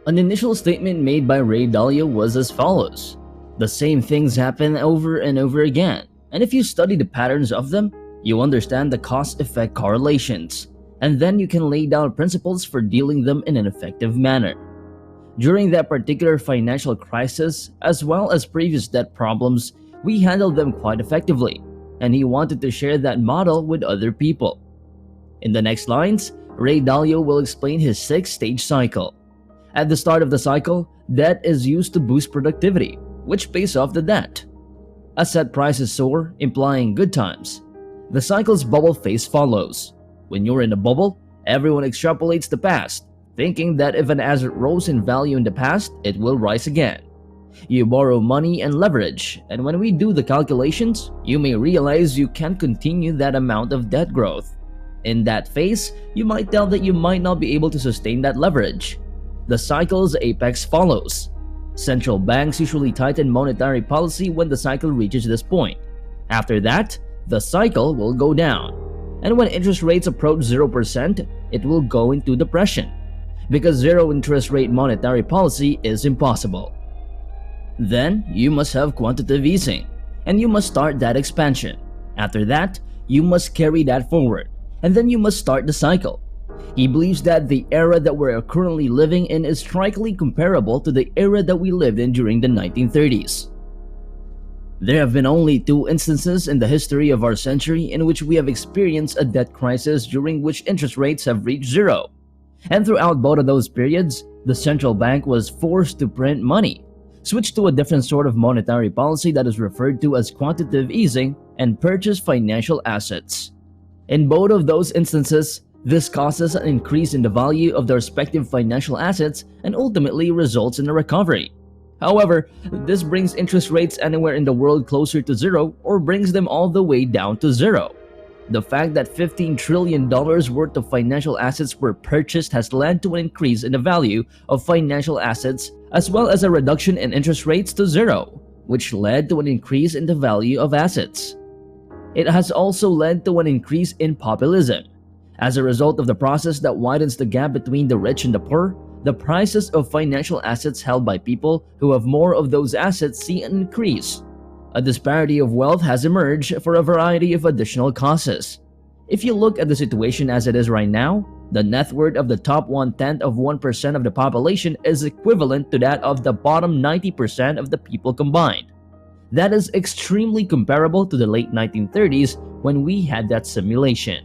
An initial statement made by Ray Dalio was as follows: "The same things happen over and over again, and if you study the patterns of them, you understand the cause-effect correlations, and then you can lay down principles for dealing them in an effective manner." During that particular financial crisis, as well as previous debt problems, we handled them quite effectively, and he wanted to share that model with other people. In the next lines, Ray Dalio will explain his 6-stage cycle. At the start of the cycle, debt is used to boost productivity, which pays off the debt. Asset prices soar, implying good times. The cycle's bubble phase follows. When you're in a bubble, everyone extrapolates the past, thinking that if an asset rose in value in the past, it will rise again. You borrow money and leverage, and when we do the calculations, you may realize you can't continue that amount of debt growth. In that phase, you might tell that you might not be able to sustain that leverage. The cycle's apex follows. Central banks usually tighten monetary policy when the cycle reaches this point. After that, the cycle will go down. And when interest rates approach 0%, it will go into depression, because zero interest rate monetary policy is impossible. Then, you must have quantitative easing, and you must start that expansion. After that, you must carry that forward, and then you must start the cycle. He believes that the era that we're currently living in is strikingly comparable to the era that we lived in during the 1930s. There have been only 2 instances in the history of our century in which we have experienced a debt crisis during which interest rates have reached zero. And throughout both of those periods, the central bank was forced to print money, switch to a different sort of monetary policy that is referred to as quantitative easing, and purchase financial assets. In both of those instances, this causes an increase in the value of the respective financial assets and ultimately results in a recovery. However, this brings interest rates anywhere in the world closer to zero or brings them all the way down to zero. The fact that $15 trillion worth of financial assets were purchased has led to an increase in the value of financial assets as well as a reduction in interest rates to zero, which led to an increase in the value of assets. It has also led to an increase in populism. As a result of the process that widens the gap between the rich and the poor, the prices of financial assets held by people who have more of those assets see an increase. A disparity of wealth has emerged for a variety of additional causes. If you look at the situation as it is right now, the net worth of the top 1/10 of 1% of the population is equivalent to that of the bottom 90% of the people combined. That is extremely comparable to the late 1930s when we had that simulation.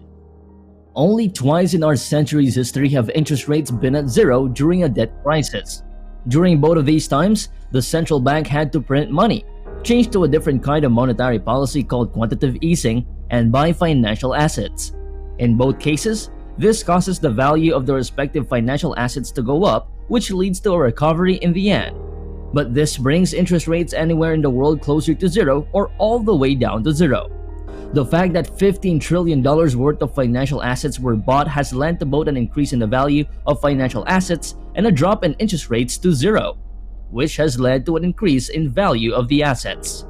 Only twice in our century's history have interest rates been at zero during a debt crisis. During both of these times, the central bank had to print money, change to a different kind of monetary policy called quantitative easing, and buy financial assets. In both cases, this causes the value of the respective financial assets to go up, which leads to a recovery in the end. But this brings interest rates anywhere in the world closer to zero or all the way down to zero. The fact that $15 trillion worth of financial assets were bought has led to both an increase in the value of financial assets and a drop in interest rates to zero, which has led to an increase in value of the assets.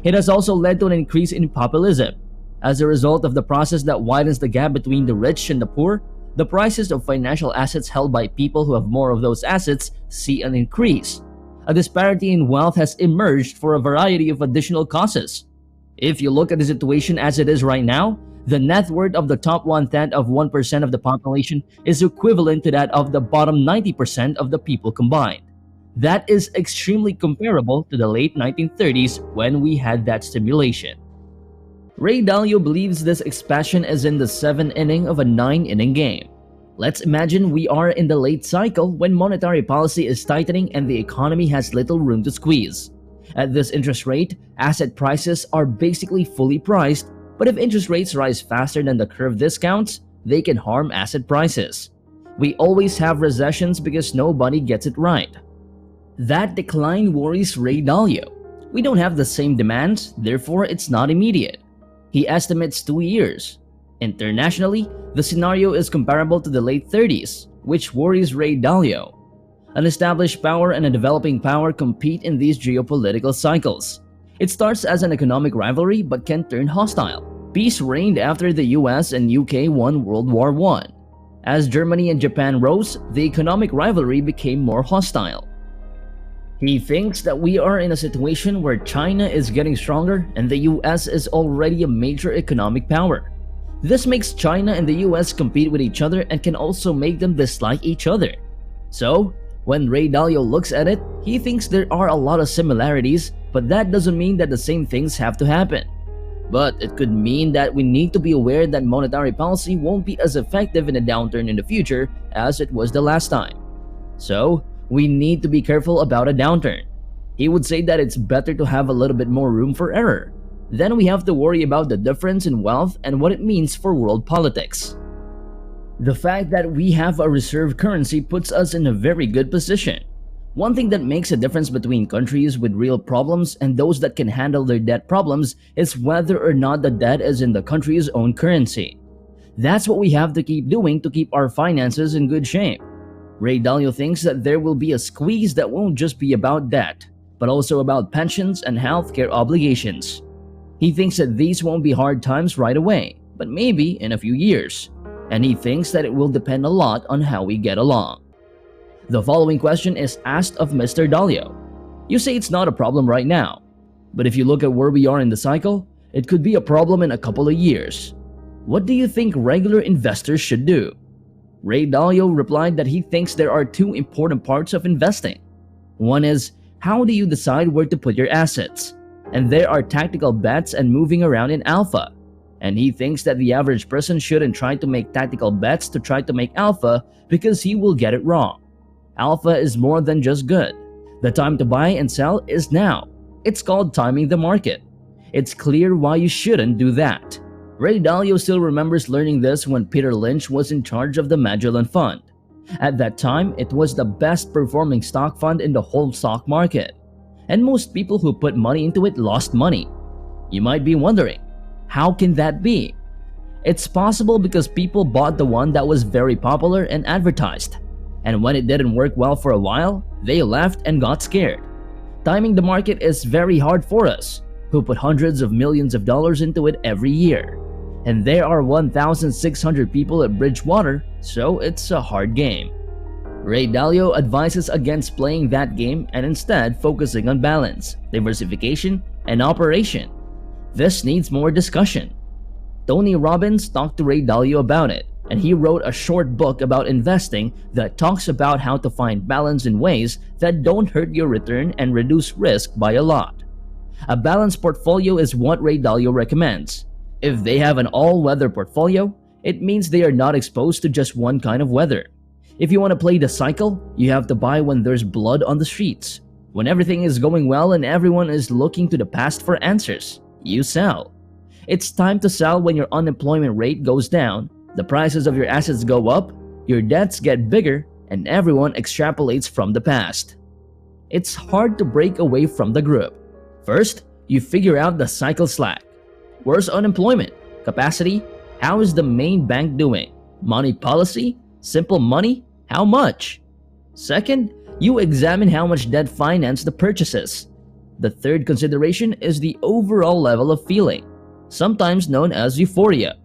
It has also led to an increase in populism. As a result of the process that widens the gap between the rich and the poor, the prices of financial assets held by people who have more of those assets see an increase. A disparity in wealth has emerged for a variety of additional causes. If you look at the situation as it is right now, the net worth of the top 1/10 of 1% of the population is equivalent to that of the bottom 90% of the people combined. That is extremely comparable to the late 1930s when we had that simulation. Ray Dalio believes this expansion is in the 7th inning of a 9-inning game. Let's imagine we are in the late cycle when monetary policy is tightening and the economy has little room to squeeze. At this interest rate, asset prices are basically fully priced, but if interest rates rise faster than the curve discounts, they can harm asset prices. We always have recessions because nobody gets it right. That decline worries Ray Dalio. We don't have the same demands, therefore it's not immediate. He estimates 2 years. Internationally, the scenario is comparable to the late 30s, which worries Ray Dalio. An established power and a developing power compete in these geopolitical cycles. It starts as an economic rivalry but can turn hostile. Peace reigned after the US and UK won World War I. As Germany and Japan rose, the economic rivalry became more hostile. He thinks that we are in a situation where China is getting stronger and the US is already a major economic power. This makes China and the US compete with each other and can also make them dislike each other. So, when Ray Dalio looks at it, he thinks there are a lot of similarities, but that doesn't mean that the same things have to happen. But it could mean that we need to be aware that monetary policy won't be as effective in a downturn in the future as it was the last time. So, we need to be careful about a downturn. He would say that it's better to have a little bit more room for error. Then we have to worry about the difference in wealth and what it means for world politics. The fact that we have a reserve currency puts us in a very good position. One thing that makes a difference between countries with real problems and those that can handle their debt problems is whether or not the debt is in the country's own currency. That's what we have to keep doing to keep our finances in good shape. Ray Dalio thinks that there will be a squeeze that won't just be about debt, but also about pensions and healthcare obligations. He thinks that these won't be hard times right away, but maybe in a few years. And he thinks that it will depend a lot on how we get along. The following question is asked of Mr. Dalio. You say it's not a problem right now, but if you look at where we are in the cycle, it could be a problem in a couple of years. What do you think regular investors should do? Ray Dalio replied that he thinks there are two important parts of investing. One is, how do you decide where to put your assets? And there are tactical bets and moving around in alpha. And he thinks that the average person shouldn't try to make tactical bets to try to make alpha because he will get it wrong. Alpha is more than just good. The time to buy and sell is now. It's called timing the market. It's clear why you shouldn't do that. Ray Dalio still remembers learning this when Peter Lynch was in charge of the Magellan Fund. At that time, it was the best performing stock fund in the whole stock market. And most people who put money into it lost money. You might be wondering, how can that be? It's possible because people bought the one that was very popular and advertised. And when it didn't work well for a while, they left and got scared. Timing the market is very hard for us, who put hundreds of millions of dollars into it every year. And there are 1,600 people at Bridgewater, so it's a hard game. Ray Dalio advises against playing that game and instead focusing on balance, diversification, and operation. This needs more discussion. Tony Robbins talked to Ray Dalio about it, and he wrote a short book about investing that talks about how to find balance in ways that don't hurt your return and reduce risk by a lot. A balanced portfolio is what Ray Dalio recommends. If they have an all-weather portfolio, it means they are not exposed to just one kind of weather. If you want to play the cycle, you have to buy when there's blood on the streets. When everything is going well and everyone is looking to the past for answers, you sell. It's time to sell when your unemployment rate goes down, the prices of your assets go up, your debts get bigger, and everyone extrapolates from the past. It's hard to break away from the group. First, you figure out the cycle slack. Where's unemployment? Capacity? How is the main bank doing? Money policy? Simple money? How much? Second, you examine how much debt finance the purchases. The third consideration is the overall level of feeling, sometimes known as euphoria.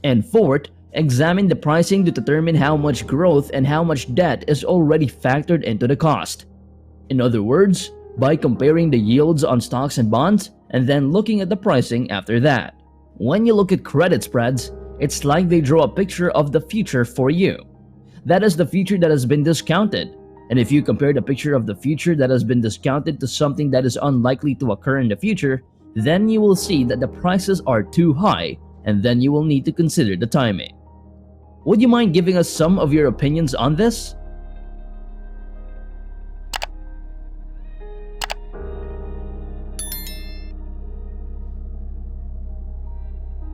And fourth, examine the pricing to determine how much growth and how much debt is already factored into the cost. In other words, by comparing the yields on stocks and bonds and then looking at the pricing after that. When you look at credit spreads, it's like they draw a picture of the future for you. That is the future that has been discounted. And if you compare the picture of the future that has been discounted to something that is unlikely to occur in the future, then you will see that the prices are too high, and then you will need to consider the timing. Would you mind giving us some of your opinions on this?